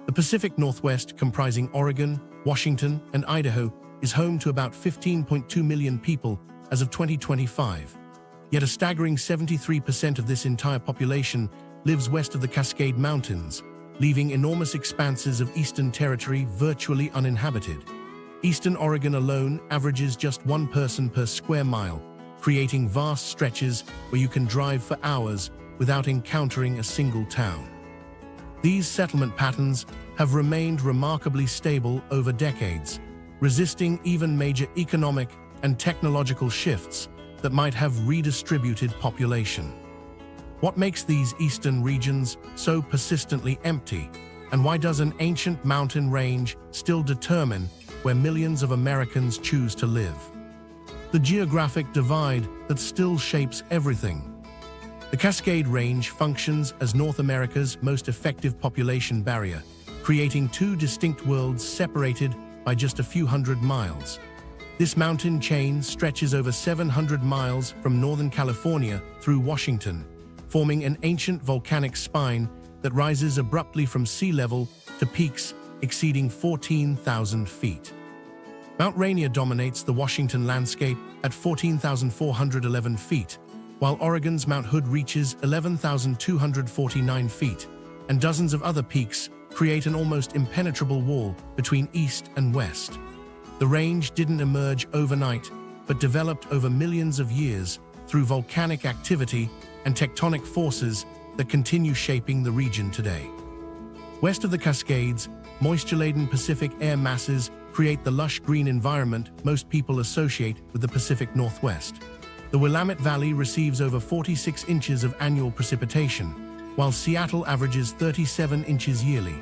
The Pacific Northwest, comprising Oregon, Washington, and Idaho, is home to about 15.2 million people as of 2025. Yet a staggering 73% of this entire population lives west of the Cascade Mountains, leaving enormous expanses of eastern territory virtually uninhabited. Eastern Oregon alone averages just one person per square mile, creating vast stretches where you can drive for hours without encountering a single town. These settlement patterns have remained remarkably stable over decades, resisting even major economic and technological shifts that might have redistributed population. What makes these eastern regions so persistently empty, and why does an ancient mountain range still determine where millions of Americans choose to live? The geographic divide that still shapes everything. The Cascade Range functions as North America's most effective population barrier, creating two distinct worlds separated by just a few hundred miles. This mountain chain stretches over 700 miles from Northern California through Washington, forming an ancient volcanic spine that rises abruptly from sea level to peaks exceeding 14,000 feet. Mount Rainier dominates the Washington landscape at 14,411 feet, while Oregon's Mount Hood reaches 11,249 feet, and dozens of other peaks create an almost impenetrable wall between east and west. The range didn't emerge overnight, but developed over millions of years through volcanic activity and tectonic forces that continue shaping the region today. West of the Cascades, moisture-laden Pacific air masses create the lush green environment most people associate with the Pacific Northwest. The Willamette Valley receives over 46 inches of annual precipitation, while Seattle averages 37 inches yearly.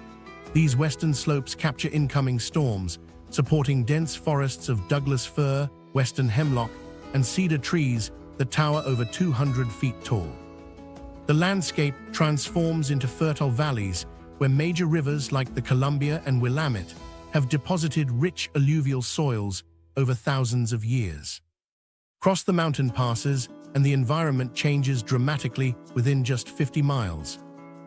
These western slopes capture incoming storms, supporting dense forests of Douglas fir, western hemlock, and cedar trees that tower over 200 feet tall. The landscape transforms into fertile valleys where major rivers like the Columbia and Willamette have deposited rich alluvial soils over thousands of years. Cross the mountain passes, and the environment changes dramatically within just 50 miles.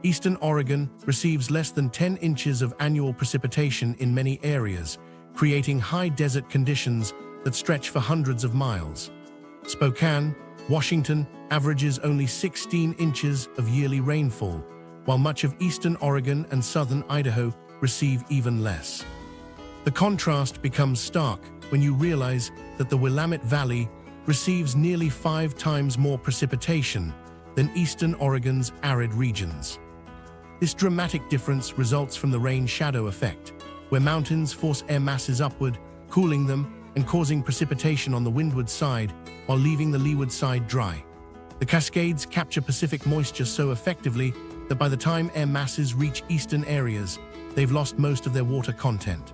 Eastern Oregon receives less than 10 inches of annual precipitation in many areas, creating high desert conditions that stretch for hundreds of miles. Spokane, Washington, averages only 16 inches of yearly rainfall, while much of eastern Oregon and southern Idaho receive even less. The contrast becomes stark when you realize that the Willamette Valley receives nearly 5 times more precipitation than eastern Oregon's arid regions. This dramatic difference results from the rain-shadow effect, where mountains force air masses upward, cooling them and causing precipitation on the windward side while leaving the leeward side dry. The Cascades capture Pacific moisture so effectively that by the time air masses reach eastern areas, they've lost most of their water content.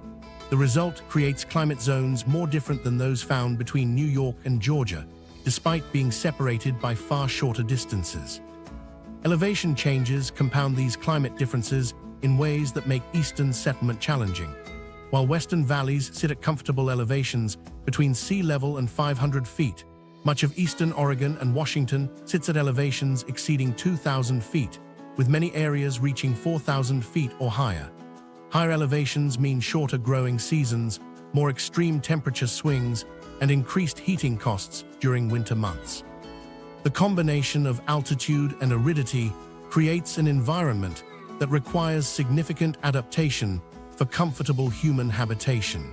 The result creates climate zones more different than those found between New York and Georgia, despite being separated by far shorter distances. Elevation changes compound these climate differences in ways that make eastern settlement challenging. While western valleys sit at comfortable elevations between sea level and 500 feet, much of eastern Oregon and Washington sits at elevations exceeding 2,000 feet, with many areas reaching 4,000 feet or higher. Higher elevations mean shorter growing seasons, more extreme temperature swings, and increased heating costs during winter months. The combination of altitude and aridity creates an environment that requires significant adaptation for comfortable human habitation.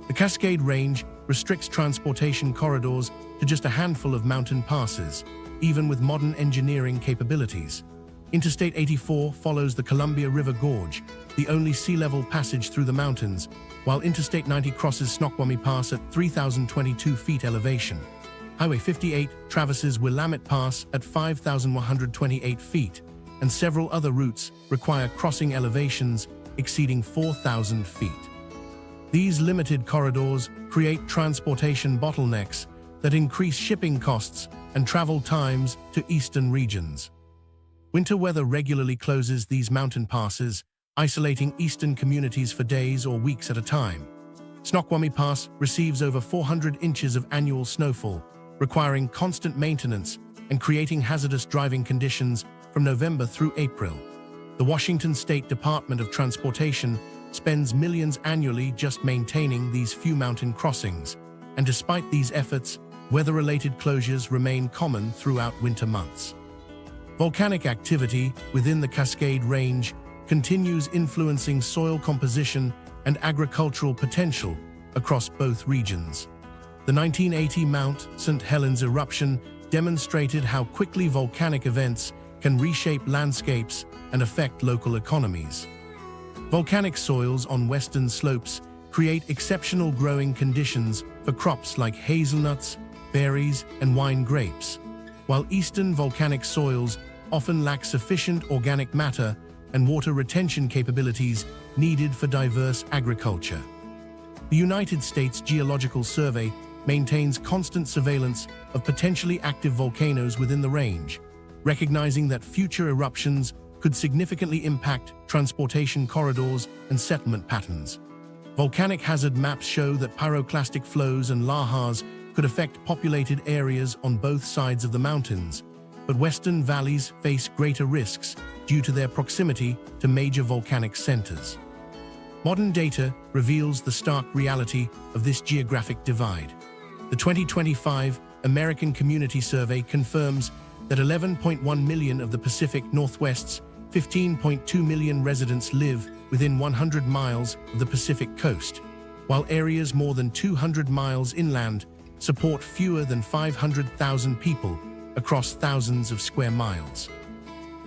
The Cascade Range restricts transportation corridors to just a handful of mountain passes, even with modern engineering capabilities. Interstate 84 follows the Columbia River Gorge, the only sea-level passage through the mountains, while Interstate 90 crosses Snoqualmie Pass at 3,022 feet elevation. Highway 58 traverses Willamette Pass at 5,128 feet, and several other routes require crossing elevations exceeding 4,000 feet. These limited corridors create transportation bottlenecks that increase shipping costs and travel times to eastern regions. Winter weather regularly closes these mountain passes, isolating eastern communities for days or weeks at a time. Snoqualmie Pass receives over 400 inches of annual snowfall, requiring constant maintenance and creating hazardous driving conditions from November through April. The Washington State Department of Transportation spends millions annually just maintaining these few mountain crossings, and despite these efforts, weather-related closures remain common throughout winter months. Volcanic activity within the Cascade Range continues influencing soil composition and agricultural potential across both regions. The 1980 Mount St. Helens eruption demonstrated how quickly volcanic events can reshape landscapes and affect local economies. Volcanic soils on western slopes create exceptional growing conditions for crops like hazelnuts, berries, and wine grapes, while eastern volcanic soils often lack sufficient organic matter and water retention capabilities needed for diverse agriculture. The United States Geological Survey maintains constant surveillance of potentially active volcanoes within the range, recognizing that future eruptions could significantly impact transportation corridors and settlement patterns. Volcanic hazard maps show that pyroclastic flows and lahars could affect populated areas on both sides of the mountains, but western valleys face greater risks due to their proximity to major volcanic centers. Modern data reveals the stark reality of this geographic divide. The 2025 American Community Survey confirms that 11.1 million of the Pacific Northwest's 15.2 million residents live within 100 miles of the Pacific coast, while areas more than 200 miles inland support fewer than 500,000 people across thousands of square miles.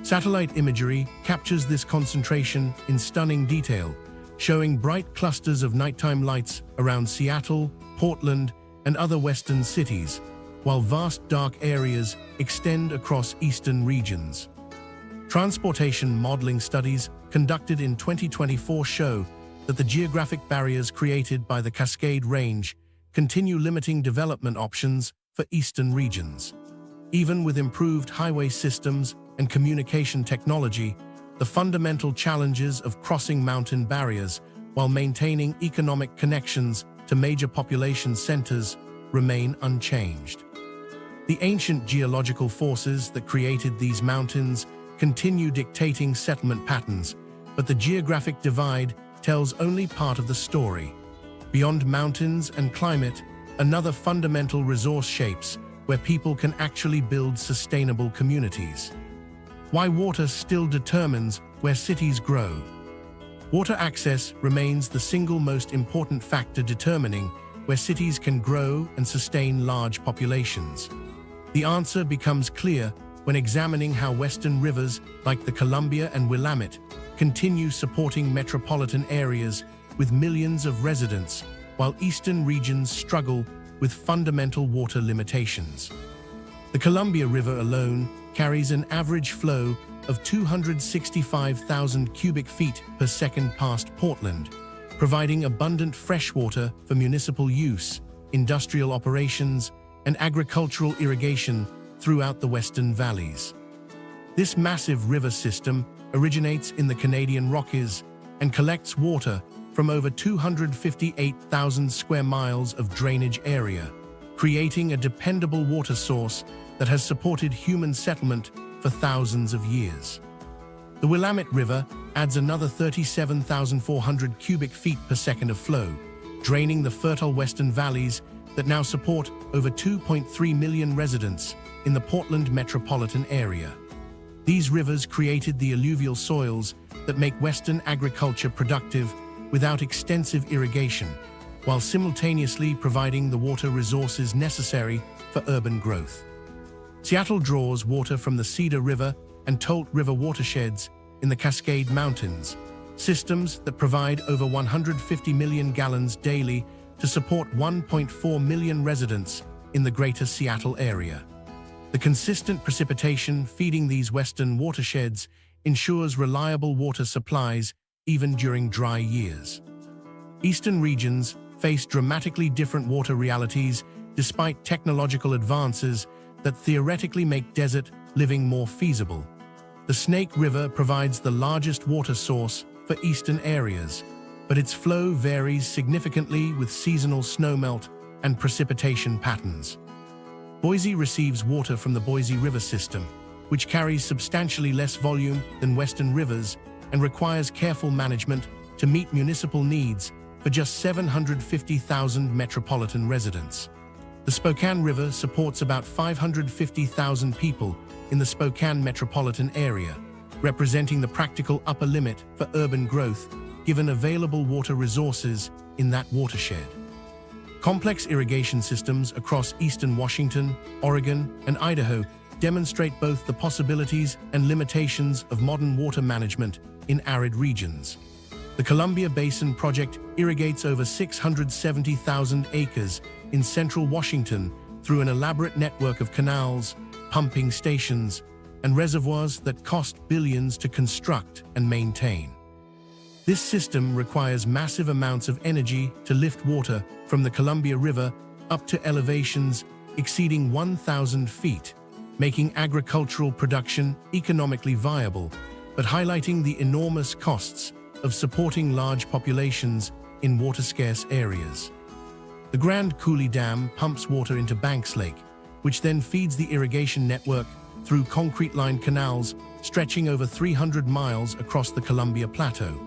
Satellite imagery captures this concentration in stunning detail, showing bright clusters of nighttime lights around Seattle, Portland, and other western cities, while vast dark areas extend across eastern regions. Transportation modeling studies conducted in 2024 show that the geographic barriers created by the Cascade Range continue limiting development options for eastern regions. Even with improved highway systems and communication technology, the fundamental challenges of crossing mountain barriers while maintaining economic connections to major population centers remain unchanged. The ancient geological forces that created these mountains continue dictating settlement patterns, but the geographic divide tells only part of the story. Beyond mountains and climate, another fundamental resource shapes where people can actually build sustainable communities. Why water still determines where cities grow. Water access remains the single most important factor determining where cities can grow and sustain large populations. The answer becomes clear when examining how western rivers like the Columbia and Willamette continue supporting metropolitan areas with millions of residents, while eastern regions struggle with fundamental water limitations. The Columbia River alone carries an average flow of 265,000 cubic feet per second past Portland, providing abundant freshwater for municipal use, industrial operations, and agricultural irrigation throughout the western valleys. This massive river system originates in the Canadian Rockies and collects water from over 258,000 square miles of drainage area, creating a dependable water source that has supported human settlement for thousands of years. The Willamette River adds another 37,400 cubic feet per second of flow, draining the fertile western valleys that now support over 2.3 million residents in the Portland metropolitan area. These rivers created the alluvial soils that make western agriculture productive without extensive irrigation, while simultaneously providing the water resources necessary for urban growth. Seattle draws water from the Cedar River and Tolt River watersheds in the Cascade Mountains, systems that provide over 150 million gallons daily to support 1.4 million residents in the greater Seattle area. The consistent precipitation feeding these western watersheds ensures reliable water supplies even during dry years. Eastern regions face dramatically different water realities despite technological advances that theoretically make desert living more feasible. The Snake River provides the largest water source for eastern areas, but its flow varies significantly with seasonal snowmelt and precipitation patterns. Boise receives water from the Boise River system, which carries substantially less volume than western rivers and requires careful management to meet municipal needs for just 750,000 metropolitan residents. The Spokane River supports about 550,000 people in the Spokane metropolitan area, representing the practical upper limit for urban growth given available water resources in that watershed. Complex irrigation systems across eastern Washington, Oregon, and Idaho demonstrate both the possibilities and limitations of modern water management in arid regions. The Columbia Basin Project irrigates over 670,000 acres in central Washington through an elaborate network of canals, pumping stations, and reservoirs that cost billions to construct and maintain. This system requires massive amounts of energy to lift water from the Columbia River up to elevations exceeding 1,000 feet, making agricultural production economically viable, but highlighting the enormous costs of supporting large populations in water-scarce areas. The Grand Coulee Dam pumps water into Banks Lake, which then feeds the irrigation network through concrete-lined canals stretching over 300 miles across the Columbia Plateau.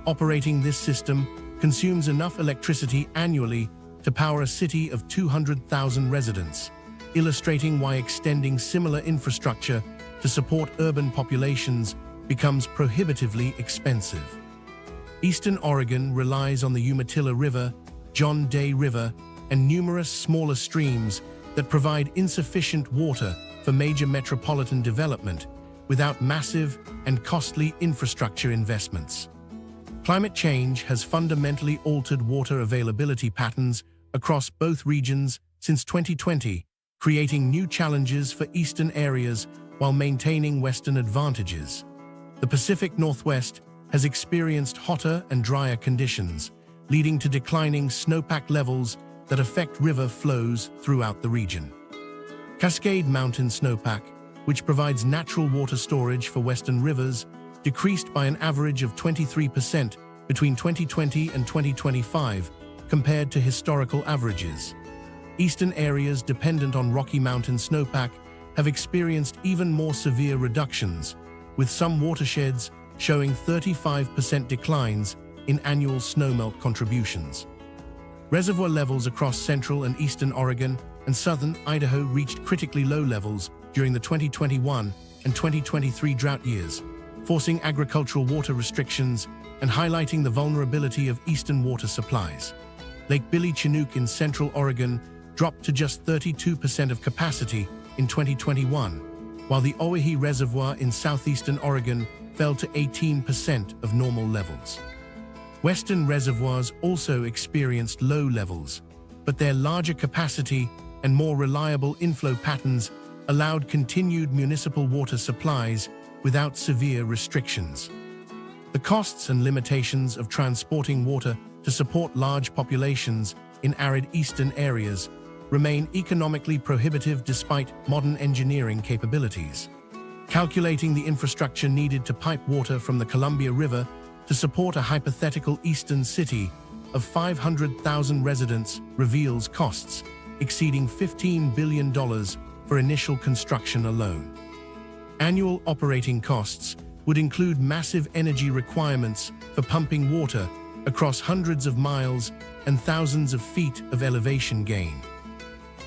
Operating this system consumes enough electricity annually to power a city of 200,000 residents, illustrating why extending similar infrastructure to support urban populations becomes prohibitively expensive. Eastern Oregon relies on the Umatilla River, John Day River, and numerous smaller streams that provide insufficient water for major metropolitan development without massive and costly infrastructure investments. Climate change has fundamentally altered water availability patterns across both regions since 2020, creating new challenges for eastern areas while maintaining western advantages. The Pacific Northwest has experienced hotter and drier conditions, leading to declining snowpack levels that affect river flows throughout the region. Cascade Mountains snowpack, which provides natural water storage for western rivers, decreased by an average of 23% between 2020 and 2025 compared to historical averages. Eastern areas dependent on Rocky Mountain snowpack have experienced even more severe reductions, with some watersheds showing 35% declines in annual snowmelt contributions. Reservoir levels across central and eastern Oregon and southern Idaho reached critically low levels during the 2021 and 2023 drought years, forcing agricultural water restrictions and highlighting the vulnerability of eastern water supplies. Lake Billy Chinook in central Oregon dropped to just 32% of capacity in 2021, while the Owyhee Reservoir in southeastern Oregon fell to 18% of normal levels. Western reservoirs also experienced low levels, but their larger capacity and more reliable inflow patterns allowed continued municipal water supplies without severe restrictions. The costs and limitations of transporting water to support large populations in arid eastern areas remain economically prohibitive despite modern engineering capabilities. Calculating the infrastructure needed to pipe water from the Columbia River to support a hypothetical eastern city of 500,000 residents reveals costs exceeding $15 billion for initial construction alone. Annual operating costs would include massive energy requirements for pumping water across hundreds of miles and thousands of feet of elevation gain.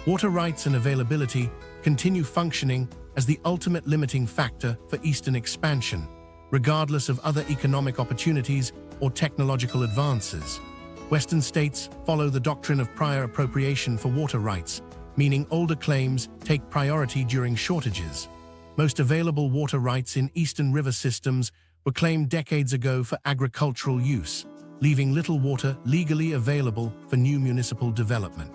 Water rights and availability continue functioning as the ultimate limiting factor for eastern expansion, regardless of other economic opportunities or technological advances. Western states follow the doctrine of prior appropriation for water rights, meaning older claims take priority during shortages. Most available water rights in eastern river systems were claimed decades ago for agricultural use, leaving little water legally available for new municipal development.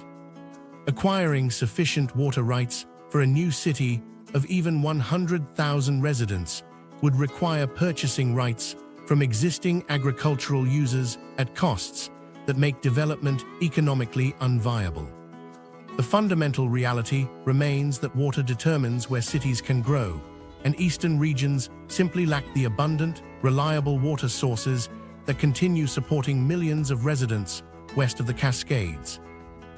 Acquiring sufficient water rights for a new city of even 100,000 residents would require purchasing rights from existing agricultural users at costs that make development economically unviable. The fundamental reality remains that water determines where cities can grow, and eastern regions simply lack the abundant, reliable water sources that continue supporting millions of residents west of the Cascades.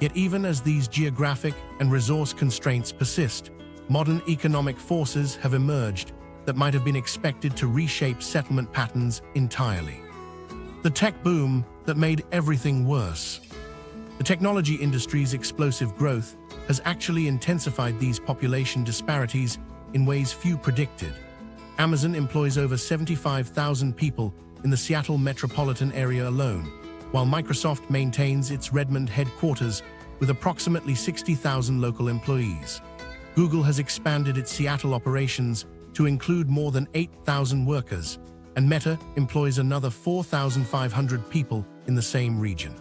Yet even as these geographic and resource constraints persist, modern economic forces have emerged that might have been expected to reshape settlement patterns entirely. The tech boom that made everything worse. The technology industry's explosive growth has actually intensified these population disparities in ways few predicted. Amazon employs over 75,000 people in the Seattle metropolitan area alone, while Microsoft maintains its Redmond headquarters with approximately 60,000 local employees. Google has expanded its Seattle operations to include more than 8,000 workers, and Meta employs another 4,500 people in the same region.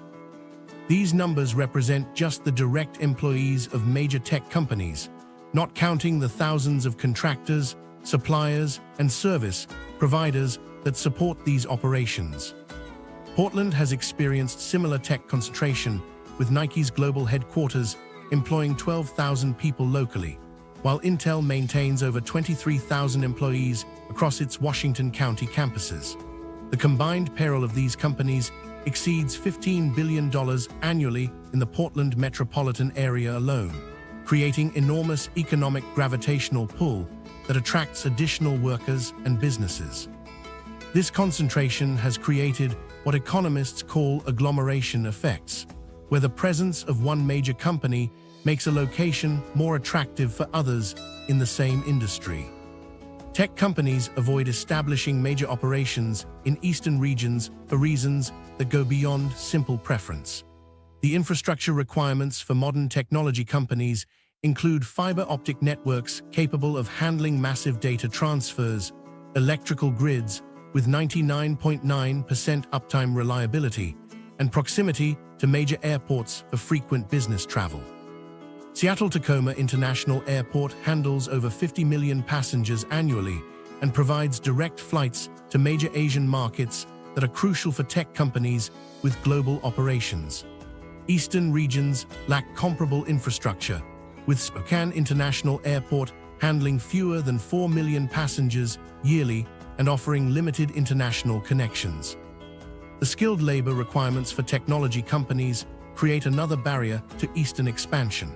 These numbers represent just the direct employees of major tech companies, not counting the thousands of contractors, suppliers, and service providers that support these operations. Portland has experienced similar tech concentration, with Nike's global headquarters employing 12,000 people locally, while Intel maintains over 23,000 employees across its Washington County campuses. The combined payroll of these companies exceeds $15 billion annually in the Portland metropolitan area alone, creating enormous economic gravitational pull that attracts additional workers and businesses. This concentration has created what economists call agglomeration effects, where the presence of one major company makes a location more attractive for others in the same industry. Tech companies avoid establishing major operations in eastern regions for reasons that go beyond simple preference. The infrastructure requirements for modern technology companies include fiber optic networks capable of handling massive data transfers, electrical grids with 99.9% uptime reliability, and proximity to major airports for frequent business travel. Seattle-Tacoma International Airport handles over 50 million passengers annually and provides direct flights to major Asian markets that are crucial for tech companies with global operations. Eastern regions lack comparable infrastructure, with Spokane International Airport handling fewer than 4 million passengers yearly and offering limited international connections. The skilled labor requirements for technology companies create another barrier to eastern expansion.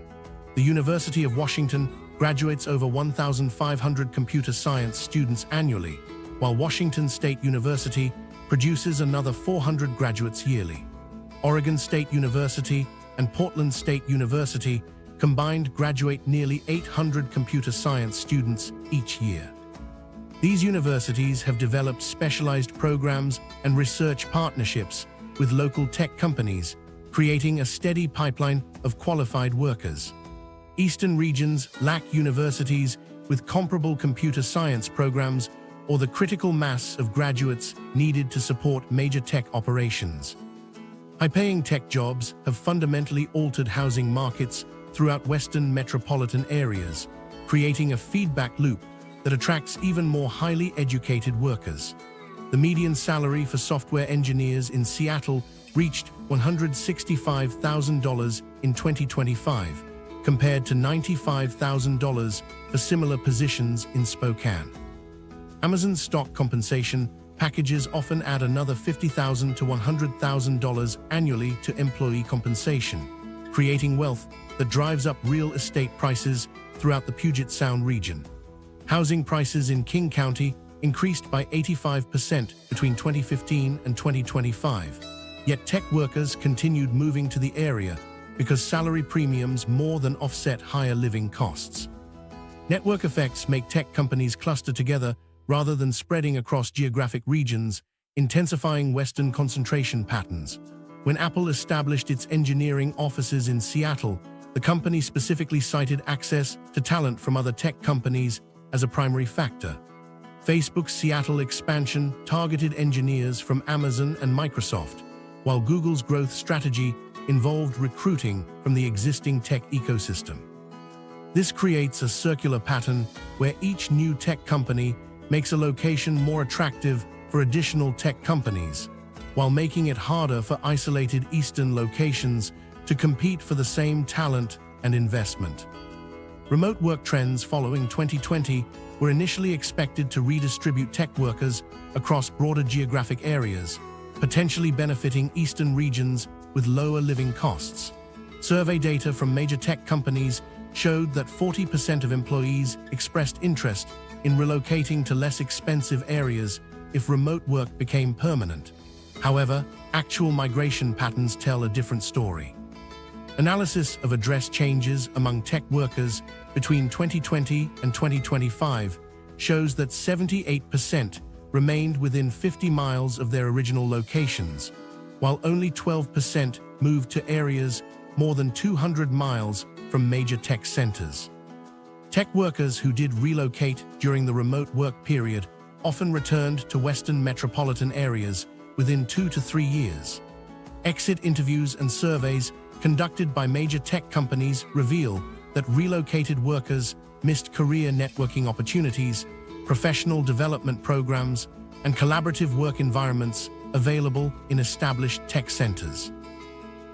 The University of Washington graduates over 1,500 computer science students annually, while Washington State University produces another 400 graduates yearly. Oregon State University and Portland State University combined graduate nearly 800 computer science students each year. These universities have developed specialized programs and research partnerships with local tech companies, creating a steady pipeline of qualified workers. Eastern regions lack universities with comparable computer science programs or the critical mass of graduates needed to support major tech operations. High-paying tech jobs have fundamentally altered housing markets throughout Western metropolitan areas, creating a feedback loop that attracts even more highly educated workers. The median salary for software engineers in Seattle reached $165,000 in 2025, compared to $95,000 for similar positions in Spokane. Amazon's stock compensation packages often add another $50,000 to $100,000 annually to employee compensation, creating wealth that drives up real estate prices throughout the Puget Sound region. Housing prices in King County increased by 85% between 2015 and 2025, yet tech workers continued moving to the area because salary premiums more than offset higher living costs. Network effects make tech companies cluster together rather than spreading across geographic regions, intensifying Western concentration patterns. When Apple established its engineering offices in Seattle, the company specifically cited access to talent from other tech companies as a primary factor. Facebook's Seattle expansion targeted engineers from Amazon and Microsoft, while Google's growth strategy involved recruiting from the existing tech ecosystem. This creates a circular pattern where each new tech company makes a location more attractive for additional tech companies, while making it harder for isolated eastern locations to compete for the same talent and investment. Remote work trends following 2020 were initially expected to redistribute tech workers across broader geographic areas, potentially benefiting eastern regions with lower living costs. Survey data from major tech companies showed that 40% of employees expressed interest in relocating to less expensive areas if remote work became permanent. However, actual migration patterns tell a different story. Analysis of address changes among tech workers between 2020 and 2025 shows that 78% remained within 50 miles of their original locations, while only 12% moved to areas more than 200 miles from major tech centers. Tech workers who did relocate during the remote work period often returned to Western metropolitan areas within 2 to 3 years. Exit interviews and surveys conducted by major tech companies reveal that relocated workers missed career networking opportunities, professional development programs, and collaborative work environments available in established tech centers.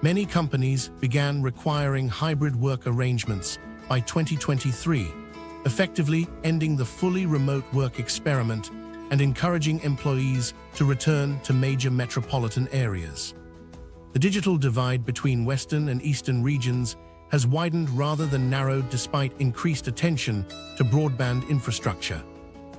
Many companies began requiring hybrid work arrangements by 2023, effectively ending the fully remote work experiment and encouraging employees to return to major metropolitan areas. The digital divide between Western and Eastern regions has widened rather than narrowed despite increased attention to broadband infrastructure.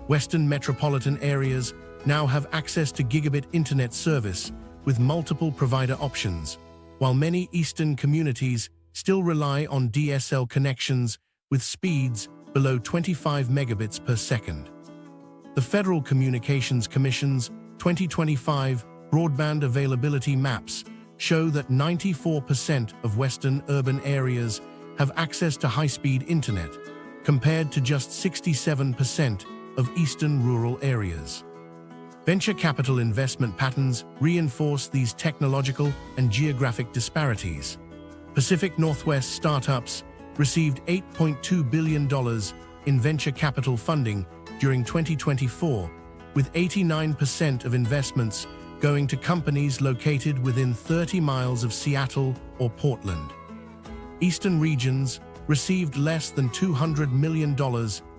Western metropolitan areas now have access to gigabit internet service with multiple provider options, while many Eastern communities still rely on DSL connections with speeds below 25 megabits per second. The Federal Communications Commission's 2025 broadband availability maps show that 94% of Western urban areas have access to high-speed internet, compared to just 67% of Eastern rural areas. Venture capital investment patterns reinforce these technological and geographic disparities. Pacific Northwest startups received $8.2 billion in venture capital funding during 2024, with 89% of investments going to companies located within 30 miles of Seattle or Portland. Eastern regions received less than $200 million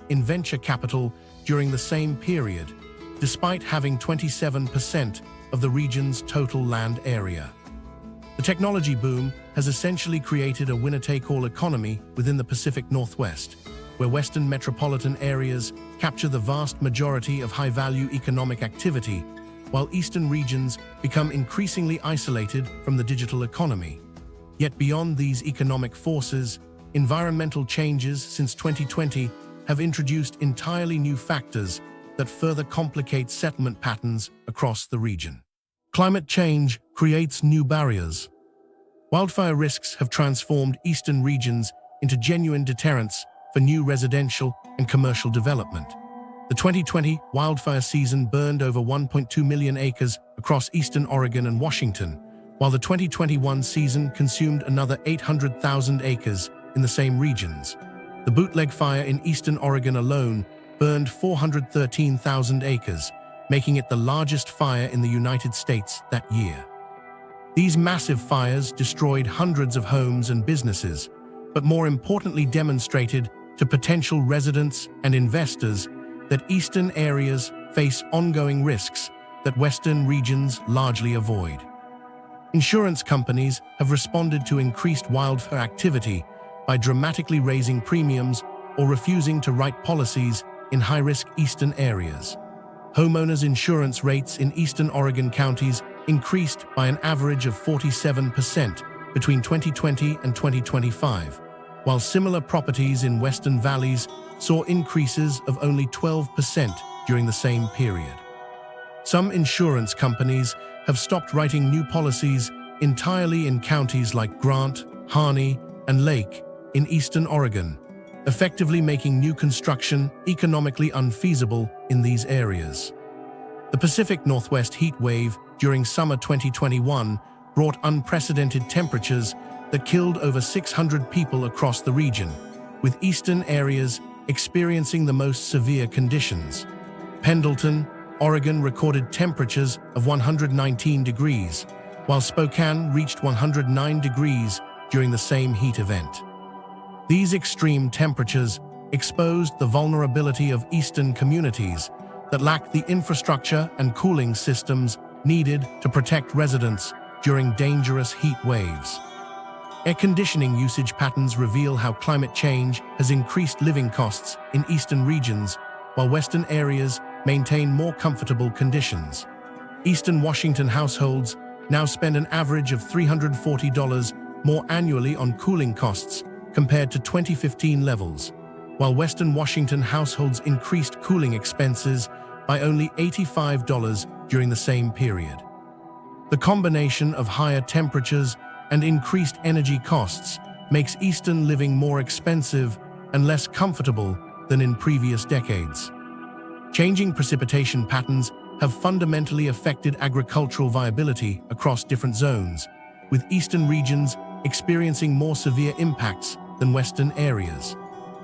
in venture capital during the same period, despite having 27% of the region's total land area. The technology boom has essentially created a winner-take-all economy within the Pacific Northwest, where Western metropolitan areas capture the vast majority of high-value economic activity, while Eastern regions become increasingly isolated from the digital economy. Yet beyond these economic forces, environmental changes since 2020 have introduced entirely new factors that further complicate settlement patterns across the region. Climate change creates new barriers. Wildfire risks have transformed Eastern regions into genuine deterrents for new residential and commercial development. The 2020 wildfire season burned over 1.2 million acres across eastern Oregon and Washington, while the 2021 season consumed another 800,000 acres in the same regions. The bootleg fire in eastern Oregon alone burned 413,000 acres, making it the largest fire in the United States that year. These massive fires destroyed hundreds of homes and businesses, but more importantly demonstrated to potential residents and investors that eastern areas face ongoing risks that western regions largely avoid. Insurance companies have responded to increased wildfire activity by dramatically raising premiums or refusing to write policies in high-risk eastern areas. Homeowners' insurance rates in eastern Oregon counties increased by an average of 47% between 2020 and 2025, while similar properties in western valleys saw increases of only 12% during the same period. Some insurance companies have stopped writing new policies entirely in counties like Grant, Harney, and Lake in eastern Oregon, effectively making new construction economically unfeasible in these areas. The Pacific Northwest heat wave during summer 2021 brought unprecedented temperatures that killed over 600 people across the region, with eastern areas experiencing the most severe conditions. Pendleton, Oregon recorded temperatures of 119 degrees, while Spokane reached 109 degrees during the same heat event. These extreme temperatures exposed the vulnerability of eastern communities that lacked the infrastructure and cooling systems needed to protect residents during dangerous heat waves. Air conditioning usage patterns reveal how climate change has increased living costs in eastern regions, while western areas maintain more comfortable conditions. Eastern Washington households now spend an average of $340 more annually on cooling costs compared to 2015 levels, while Western Washington households increased cooling expenses by only $85 during the same period. The combination of higher temperatures and increased energy costs makes eastern living more expensive and less comfortable than in previous decades. Changing precipitation patterns have fundamentally affected agricultural viability across different zones, with eastern regions experiencing more severe impacts than western areas.